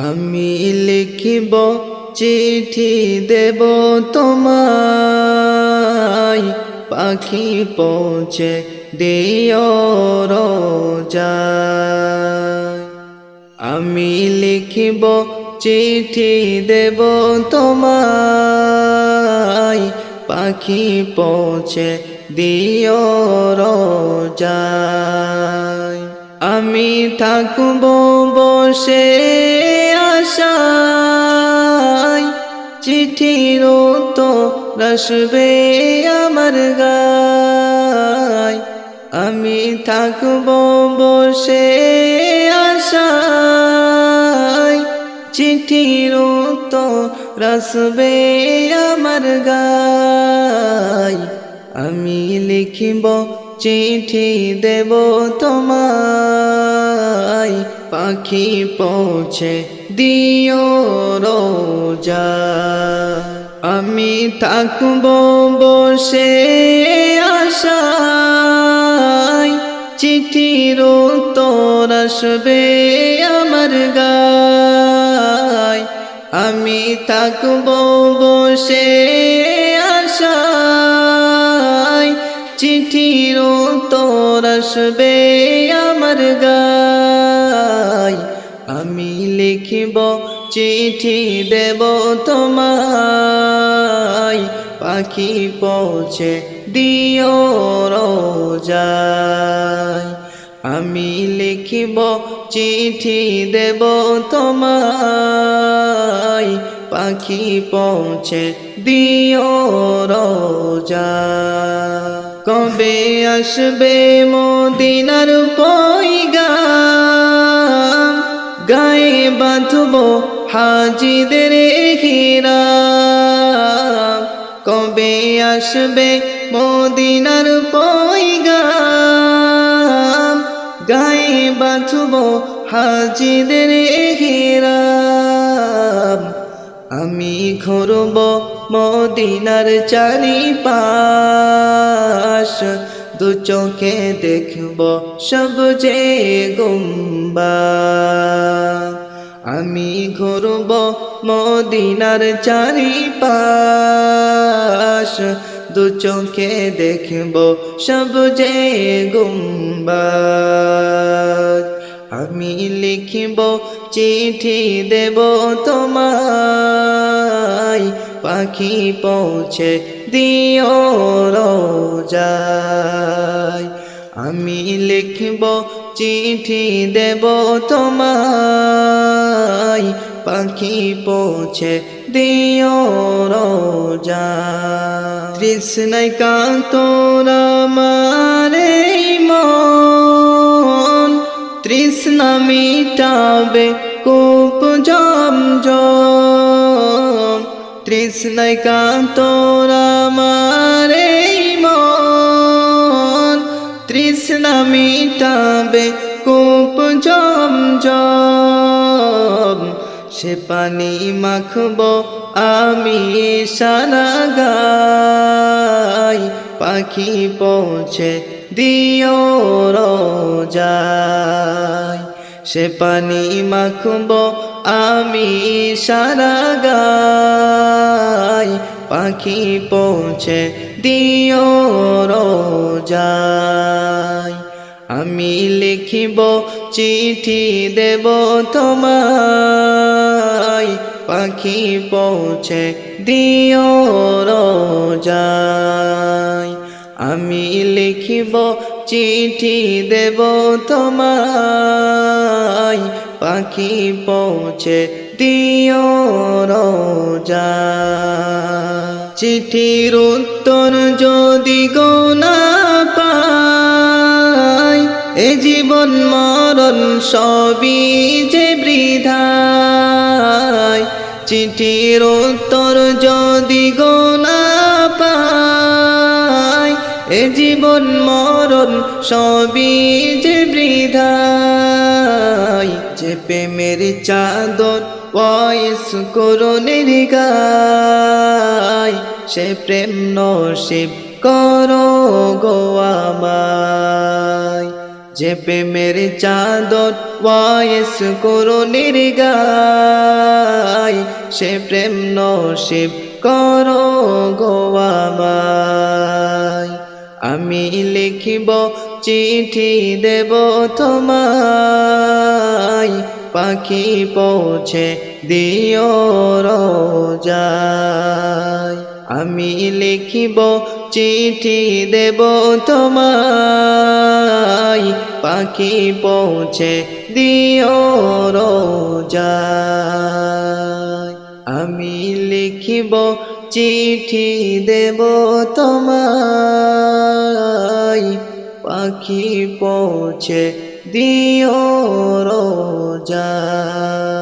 আমি লিখিব চিঠি দেব তোমায়, পাখি পৌঁছে দিও রোজায়। আমি লিখিব চিঠি দেব তোমায়, পাখি পৌঁছে দিও রোজায়। আমি থাকব বসে আশায়, চিঠির উত্তর আসবে আমার গায়। আমি থাকব বসে আশায়, চিঠির উত্তর আসবে আমার গায়। আমি লিখিব চিঠি দেব তোমায়, পাখি পৌঁছে দিও রোজায়। আমি থাকব বসে আশায়, চিঠির উত্তর আসবে আমার গায়। আমি থাকব বসে আশায়, চিঠির উত্তর আসবে আমার গায়। আমি লিখিব চিঠি দেব তোমায়, পাখি পৌঁছে দিও রোজায়। আমি লিখিব চিঠি দেব তোমায়, পাখি পৌঁছে দিও রোজায়। কবে আসবে মদিনার পয়গাম, গায়ে বাঁধব হাজিদের হিরাম। কবে আসবে মদিনার পয়গাম, গায়ে বাঁধব হাজিদের হিরাম। আমি ঘুরব মদিনার চারিপাশ, দু চোখে দেখব সব যে গুম্বাদ। আমি ঘুরব মদিনার চারিপাশ, দু চোখে দেখব সব যে গুম্বাদ। আমি লিখিব চিঠি দেব তোমায়, পাখি পৌঁছে দিও রোজায়। আমি লিখিব চিঠি দেব তোমায়, পাখি পৌঁছে দিও রোজায়। তৃষ্ণায় কাতর আমার এই মন, তৃষ্ণা মিটাবে কূপ জমজম। তৃষ্ণায় কাতর আমার এই মন, তৃষ্ণা মিটাবে কূপ জমজম। সে পানি মাখব আমি সারা গায়, পাখি পৌঁছে দিও রোজায়। সে পানি মাখব আমি সারা গায়, পাখি পৌঁছে দিও রোজায়। আমি লিখিব চিঠি দেব তোমায়, পাখি পৌঁছে দিও রোজায়। আমি লিখিব চিঠি দেব তোমায়, পাখি পৌঁছে দিও রোজায়। চিঠির উত্তর যদি গো না পাই, এ জীবন মরণ সবই যে বৃথায়। চিঠির উত্তর যদি গো না পাই, এ জীবন মরণ সবই যে বৃথায়। যে প্রেমের চাদর ওয়াইস করুণের গায়, সে প্রেম নসিব করো গো আমায়। যে প্রেমের চাদর ওয়াইস করুণীর গায় সে প্রেম নসিব করো গো আমায়। আমি লিখিব চিঠি দেব তোমায়, পাখি পৌঁছে দিও রোজায়। আমি লিখিব চিঠি দেব তোমায়, পাখি পৌঁছে দিও রোজায়। আমি লিখিব চিঠি দেব তোমায়, পাখি পৌঁছে দিও রোজায়।